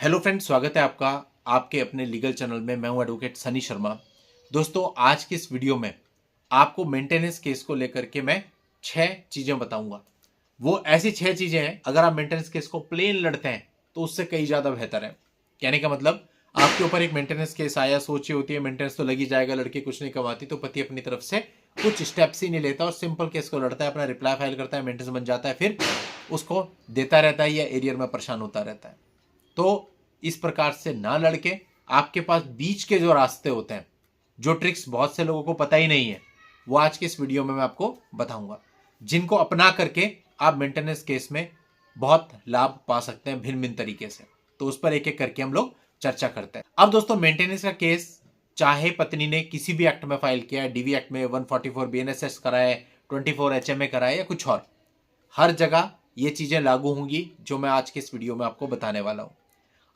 Hello friends, स्वागत है आपका आपके अपने लीगल चैनल में। मैं हूं एडवोकेट सनी शर्मा। दोस्तों, आज की इस वीडियो में आपको मेंटेनेंस केस को लेकर के मैं 6 चीजें बताऊंगा। वो ऐसी 6 चीजें हैं, अगर आप मेंटेनेंस केस को प्लेन लड़ते हैं तो उससे कई ज्यादा बेहतर है। कहने का मतलब, आपके ऊपर एक मेंटेनेंस केस आया, सोची होती है मेंटेनेंस तो लगी जाएगा, लड़की कुछ नहीं कमाती, तो पति अपनी तरफ से कुछ स्टेप्स ही नहीं लेता और सिंपल केस को लड़ता है, अपना रिप्लाई फाइल करता है, मेंटेनेंस बन जाता है, फिर उसको देता रहता है या एरियर में परेशान होता रहता है। तो इस प्रकार से ना लड़के आपके पास बीच के जो रास्ते होते हैं, जो ट्रिक्स बहुत से लोगों को पता ही नहीं है, वो आज के इस वीडियो में मैं आपको बताऊंगा, जिनको अपना करके आप मेंटेनेंस केस में बहुत लाभ पा सकते हैं भिन्न भिन्न तरीके से। तो उस पर एक एक करके हम लोग चर्चा करते हैं। अब दोस्तों, मेंटेनेंस का केस चाहे पत्नी ने किसी भी एक्ट में फाइल किया है, डीवी एक्ट में 144 बीएनएसएस कराए, 24 एचएमए कराए या कुछ और, हर जगह ये चीजें लागू होंगी जो मैं आज के इस वीडियो में आपको बताने वाला हूं।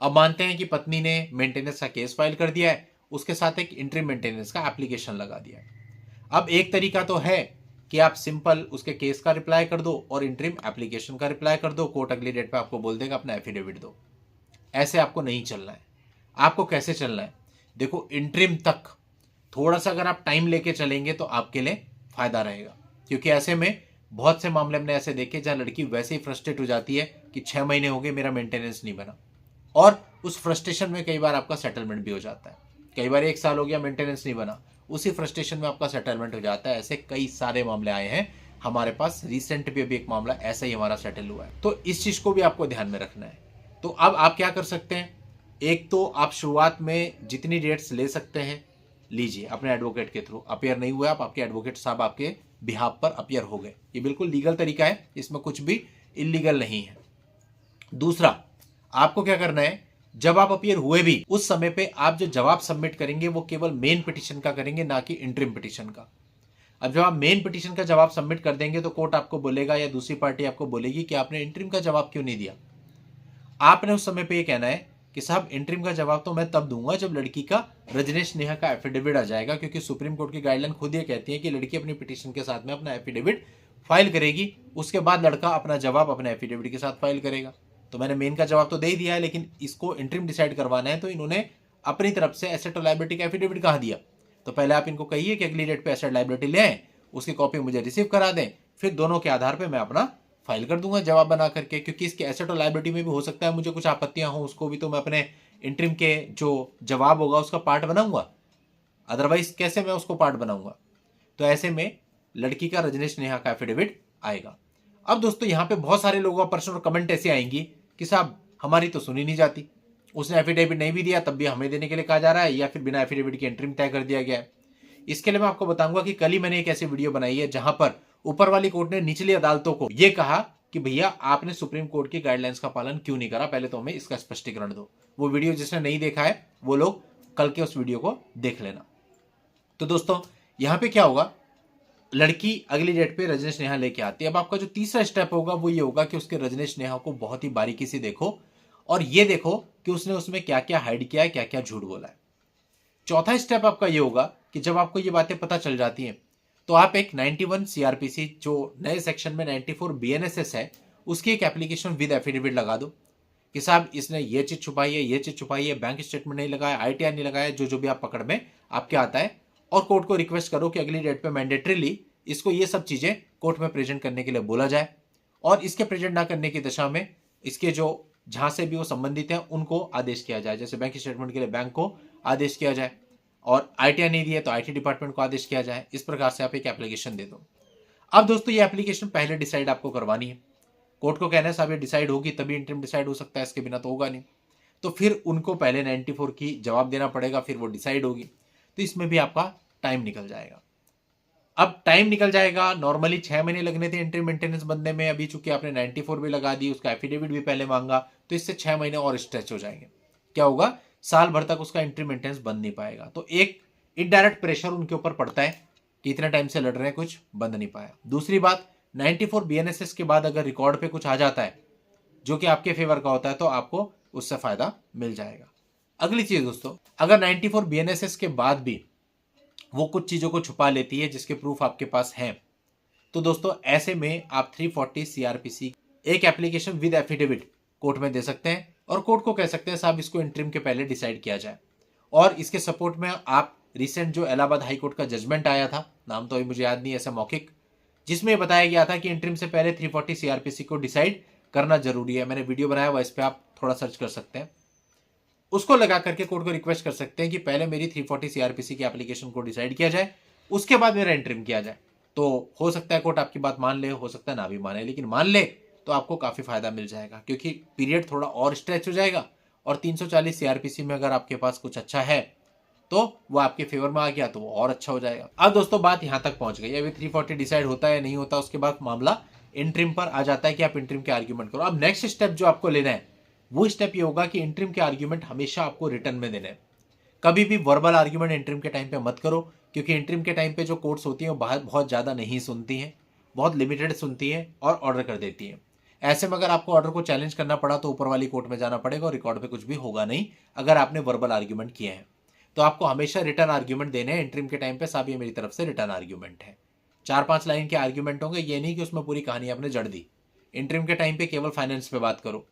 अब मानते हैं कि पत्नी ने मेंटेनेंस का केस फाइल कर दिया है, उसके साथ एक इंटरिम मेंटेनेंस का एप्लीकेशन लगा दिया है। अब एक तरीका तो है कि आप सिंपल उसके केस का रिप्लाई कर दो और इंटरिम एप्लीकेशन का रिप्लाई कर दो, कोर्ट अगली डेट पे आपको बोल देगा अपना एफिडेविट दो। ऐसे आपको नहीं चलना है। आपको कैसे चलना है? देखो, इंटरिम तक थोड़ा सा अगर आप टाइम लेके चलेंगे तो आपके लिए फायदा रहेगा, क्योंकि ऐसे में बहुत से मामले हमने ऐसे देखे जहां लड़की वैसे ही फ्रस्ट्रेट हो जाती है कि 6 महीने हो गए मेरा मेंटेनेंस नहीं बना, और उस फ्रस्ट्रेशन में कई बार आपका सेटलमेंट भी हो जाता है। कई बार 1 साल हो गया, मेंटेनेंस नहीं बना, उसी फ्रस्ट्रेशन में आपका सेटलमेंट हो जाता है। ऐसे कई सारे मामले आए हैं हमारे पास। रिसेंट भी अभी एक मामला ऐसा ही हमारा सेटल हुआ है। तो इस चीज को भी आपको ध्यान में रखना है। तो अब आप क्या कर सकते हैं? एक तो आप शुरुआत में जितनी डेट्स ले सकते हैं लीजिए अपने एडवोकेट के थ्रू। अपियर नहीं हुआ आप, आपके एडवोकेट साहब आपके बिहाफ पर अपियर हो गए, ये बिल्कुल लीगल तरीका है, इसमें कुछ भी इलीगल नहीं है। दूसरा, आपको क्या करना है, जब आप अपियर हुए भी उस समय पे आप जो जवाब सबमिट करेंगे वो केवल मेन पिटीशन का करेंगे, ना कि इंटरिम पिटीशन का। अब जब आप मेन पिटीशन का जवाब सबमिट कर देंगे तो कोर्ट आपको बोलेगा या दूसरी पार्टी आपको बोलेगी कि आपने इंटरिम का जवाब क्यों नहीं दिया। आपने उस समय पे ये कहना है कि साहब, इंटरिम का जवाब तो मैं तब दूंगा जब लड़की का रजनीश नेहा का एफिडेविट आ जाएगा, क्योंकि सुप्रीम कोर्ट की गाइडलाइन खुद ये कहती है कि लड़की अपनी पिटीशन के साथ में अपना एफिडेविट फाइल करेगी, उसके बाद लड़का अपना जवाब अपने एफिडेविट के साथ फाइल करेगा। तो मैंने मेन का जवाब तो दे ही दिया है, लेकिन इसको इंटरिम डिसाइड करवाना है, तो इन्होंने अपनी तरफ से एसेट और लायबिलिटी का एफिडेविट कहाँ दिया। तो पहले आप इनको कहिए कि अगली डेट पे एसेट लायबिलिटी ले आए, उसकी कॉपी मुझे रिसीव करा दें, फिर दोनों के आधार पर मैं अपना फाइल कर दूंगा जवाब बना करके। क्योंकि इसके एसेट और लायबिलिटी में भी हो सकता है मुझे कुछ आपत्तियां हो, उसको भी तो मैं अपने इंटरिम के जो जवाब होगा उसका पार्ट बनाऊंगा, अदरवाइज कैसे मैं उसको पार्ट बनाऊंगा। तो ऐसे में लड़की का रजनीश नेहा का एफिडेविट आएगा। अब दोस्तों, यहां पे बहुत सारे लोगों का प्रश्न और कमेंट ऐसे आएंगी कि साहब, हमारी तो सुनी नहीं जाती, उसने एफिडेविट नहीं भी दिया तब भी हमें देने के लिए कहा जा रहा है, या फिर बिना एफिडेविट के इंटरिम तय कर दिया गया है। इसके लिए मैं आपको बताऊंगा कि कल ही मैंने एक ऐसी वीडियो बनाई है जहां पर ऊपर वाली कोर्ट ने निचली अदालतों को यह कहा कि भैया आपने सुप्रीम कोर्ट की गाइडलाइंस का पालन क्यों नहीं करा, पहले तो हमें इसका स्पष्टीकरण दो। वो वीडियो जिसने नहीं देखा है वो लोग कल के उस वीडियो को देख लेना। तो दोस्तों, यहां पे क्या होगा, लड़की अगली डेट पे रजनीश नेहा लेके आती है। अब आपका जो तीसरा स्टेप होगा वो ये होगा कि उसके रजनीश नेहा को बहुत ही बारीकी से देखो और ये देखो कि उसने उसमें क्या क्या हाइड किया है, क्या क्या झूठ बोला है। चौथा स्टेप आपका ये होगा कि जब आपको ये बातें पता चल जाती हैं तो आप एक 91 सीआरपीसी जो नए सेक्शन में 94 बीएनएसएस है उसकी एक एप्लीकेशन विद एफिडेविट लगा दो कि साहब इसने ये चीज छुपाई है, ये चीज छुपाई है, बैंक स्टेटमेंट नहीं लगाया, आईटीआर नहीं लगाया, जो जो भी आप पकड़ में आपके आता है, और कोर्ट को रिक्वेस्ट करो कि अगली डेट पे मैंडेटरीली इसको ये सब चीजें कोर्ट में प्रेजेंट करने के लिए बोला जाए, और इसके प्रेजेंट ना करने की दशा में इसके जो जहां से भी वो संबंधित है उनको आदेश किया जाए। जैसे बैंक स्टेटमेंट के लिए बैंक को आदेश किया जाए, और आईटीआर नहीं दिया तो आईटी डिपार्टमेंट को आदेश किया जाए। इस प्रकार से आप एक एप्लीकेशन दे दो। अब दोस्तों, ये एप्लीकेशन पहले डिसाइड आपको करवानी है। कोर्ट को कहना है साहब ये डिसाइड होगी तभी इंटरिम डिसाइड हो सकता है, इसके बिना तो होगा नहीं। तो फिर उनको पहले 94 की जवाब देना पड़ेगा, फिर वो डिसाइड होगी। तो इसमें भी आपका टाइम निकल जाएगा। अब टाइम निकल जाएगा, नॉर्मली 6 महीने लगने थे इंटरिम मेंटेनेंस बनने में, अभी चूंकि आपने 94 भी लगा दी, उसका एफिडेविट भी पहले मांगा, तो इससे 6 महीने और स्ट्रेच हो जाएंगे। क्या होगा, साल भर तक उसका इंटरिम मेंटेनेंस बन नहीं पाएगा। तो एक इनडायरेक्ट प्रेशर उनके ऊपर पड़ता है कि इतने टाइम से लड़ रहे हैं, कुछ बंद नहीं पाया। दूसरी बात, 94 बीएनएसएस के बाद अगर रिकॉर्ड पे कुछ आ जाता है जो कि आपके फेवर का होता है तो आपको उससे फायदा मिल जाएगा। अगली चीज दोस्तों, अगर 94 बीएनएसएस के बाद भी वो कुछ चीजों को छुपा लेती है जिसके प्रूफ आपके पास हैं, तो दोस्तों ऐसे में आप 340 सीआरपीसी एक एप्लीकेशन विद एफिडेविट कोर्ट में दे सकते हैं। और कोर्ट को कह सकते हैं साहब इसको इंटरिम के पहले डिसाइड किया जाए। और इसके सपोर्ट में आप रिसेंट जो इलाहाबाद हाई कोर्ट का जजमेंट आया था, नाम तो अभी मुझे याद नहीं, ऐसा मौखिक, जिसमें बताया गया था कि इंटरिम से पहले 340 सीआरपीसी को डिसाइड करना जरूरी है। मैंने वीडियो बनाया हुआ, इस पर आप थोड़ा सर्च कर सकते हैं। उसको लगा करके कोर्ट को रिक्वेस्ट कर सकते हैं कि पहले मेरी 340 सीआरपीसी की एप्लीकेशन को डिसाइड किया जाए, उसके बाद मेरा इंटरिम किया जाए। तो हो सकता है कोर्ट आपकी बात मान ले, हो सकता है ना भी माने, लेकिन मान ले तो आपको काफी फायदा मिल जाएगा, क्योंकि पीरियड थोड़ा और स्ट्रेच हो जाएगा। और 340 सीआरपीसी में अगर आपके पास कुछ अच्छा है तो वो आपके फेवर में आ गया तो वो और अच्छा हो जाएगा। अब दोस्तों बात यहां तक पहुंच गई। अभी 340 डिसाइड होता है नहीं होता, उसके बाद मामला इंटरिम पर आ जाता है कि आप इंटरिम के आर्ग्यूमेंट करो। अब नेक्स्ट स्टेप जो आपको लेना है वो स्टेप ये होगा कि इंटरिम के आर्ग्यूमेंट हमेशा आपको रिटर्न में देने हैं। कभी भी वर्बल आर्ग्यूमेंट इंटरिम के टाइम पे मत करो, क्योंकि इंटरिम के टाइम पे जो कोर्ट्स होती हैं वो बहुत ज्यादा नहीं सुनती हैं, बहुत लिमिटेड सुनती हैं और ऑर्डर कर देती हैं। ऐसे में अगर आपको ऑर्डर को चैलेंज करना पड़ा तो ऊपर वाली कोर्ट में जाना पड़ेगा और रिकॉर्ड पे कुछ भी होगा नहीं अगर आपने वर्बल आर्ग्यूमेंट किए हैं। तो आपको हमेशा रिटर्न आर्ग्यूमेंट देने हैं इंटरिम के टाइम पे। साहब ये मेरी तरफ से रिटर्न आर्ग्यूमेंट है। 4-5 लाइन के आर्ग्यूमेंट होंगे, ये नहीं कि उसमें पूरी कहानी आपने जड़ दी। इंटरिम के टाइम पे केवल फाइनेंस पे बात करो,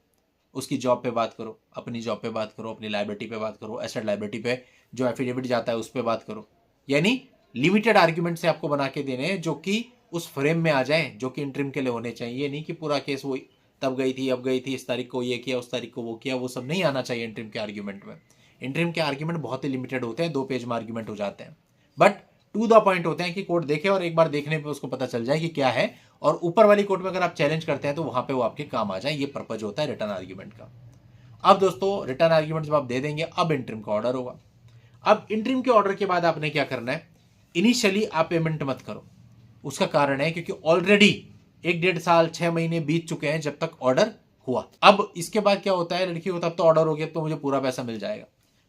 उसकी जॉब पे बात करो, अपनी जॉब पे बात करो, अपनी लाइबिलिटी पे बात करो, एसेट लाइबिलिटी पे जो एफिडेविट जाता है उस पर बात करो। यानी लिमिटेड आर्ग्यूमेंट से आपको बना के देने हैं जो कि उस फ्रेम में आ जाए जो कि इंटरिम के लिए होने चाहिए। नहीं कि पूरा केस वो तब गई थी, अब गई थी, इस तारीख को ये किया, उस तारीख को वो किया, वो सब नहीं आना चाहिए इंटरिम के आर्ग्यूमेंट में। इंटरिम के आर्ग्यूमेंट बहुत ही लिमिटेड होते हैं, 2 पेज में आर्ग्यूमेंट हो जाते हैं, बट टू द पॉइंट होते हैं कि कोर्ट देखे और एक बार देखने पे उसको पता चल जाए कि क्या है, और ऊपर वाली कोर्ट में अगर आप चैलेंज करते हैं तो वहां पे वो आपके काम आ जाए। ये पर्पज होता है रिटर्न आर्ग्यूमेंट का। अब दोस्तों रिटर्न आर्ग्यूमेंट जब आप दे देंगे, अब इंटरिम का ऑर्डर होगा। अब इंटरिम के ऑर्डर के बाद आपने क्या करना है, इनिशियली आप पेमेंट मत करो। उसका कारण है क्योंकि ऑलरेडी 1-1.5 साल 6 महीने बीत चुके हैं जब तक ऑर्डर हुआ। अब इसके बाद क्या होता है, लड़की को तब तो ऑर्डर हो गया तो मुझे पूरा पैसा मिल जाएगा,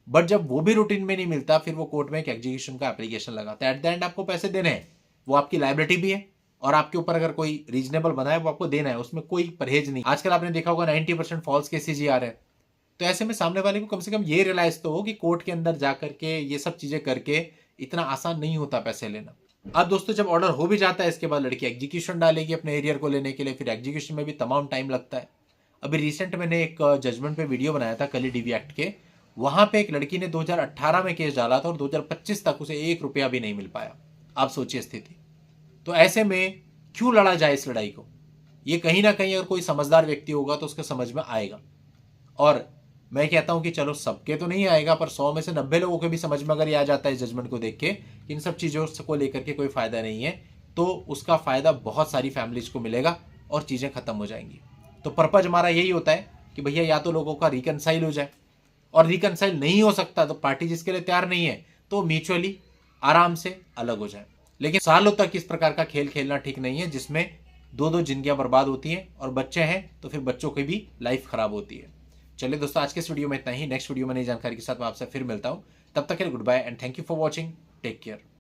बट जब वो भी रूटीन में नहीं मिलता फिर वो कोर्ट में एक एग्जीक्यूशन का एप्लीकेशन लगाता है। एट द एंड आपको पैसे देने हैं, वो आपकी लाइबिलिटी भी है और आपके ऊपर अगर कोई रीजनेबल बना है वो आपको देना है, उसमें कोई परहेज नहीं। आजकल आपने देखा होगा 90% फॉल्स केसेज ही आ रहे हैं। तो ऐसे में सामने वाले को कम से कम ये रियलाइज तो हो कि कोर्ट के अंदर जाकर के ये सब चीजें करके इतना आसान नहीं होता पैसे लेना। अब दोस्तों जब ऑर्डर हो भी जाता है इसके बाद लड़की एग्जीक्यूशन डालेगी अपने एरियर को लेने के लिए, फिर एग्जीक्यूशन में भी तमाम टाइम लगता है। अभी रिसेंट मैंने एक जजमेंट पे वीडियो बनाया था कली डीवी एक्ट के, वहां पे एक लड़की ने 2018 में केस डाला था और 2025 तक उसे 1 रुपया भी नहीं मिल पाया। आप सोचिए स्थिति। तो ऐसे में क्यों लड़ा जाए इस लड़ाई को, ये कहीं ना कहीं अगर कोई समझदार व्यक्ति होगा तो उसके समझ में आएगा। और मैं कहता हूं कि चलो सबके तो नहीं आएगा, पर 100 में से 90 लोगों के भी समझ में अगर ये आ जाता है जजमेंट को देख के इन सब चीजों को लेकर के कोई फायदा नहीं है, तो उसका फायदा बहुत सारी फैमिलीज को मिलेगा और चीजें खत्म हो जाएंगी। तो पर्पज हमारा यही होता है कि भैया या तो लोगों का रिकनसाइल हो जाए, और रिकनसाइल नहीं हो सकता तो पार्टी जिसके लिए तैयार नहीं है तो म्यूचुअली आराम से अलग हो जाए। लेकिन सालों तक इस प्रकार का खेल खेलना ठीक नहीं है जिसमें 2-2 जिंदगियां बर्बाद होती हैं, और बच्चे हैं तो फिर बच्चों की भी लाइफ खराब होती है। चलिए दोस्तों आज के इस वीडियो में इतना ही। नेक्स्ट वीडियो में नई जानकारी के साथ मैं आपसे फिर मिलता हूं। तब तक के लिए goodbye and thank you for watching. Take care.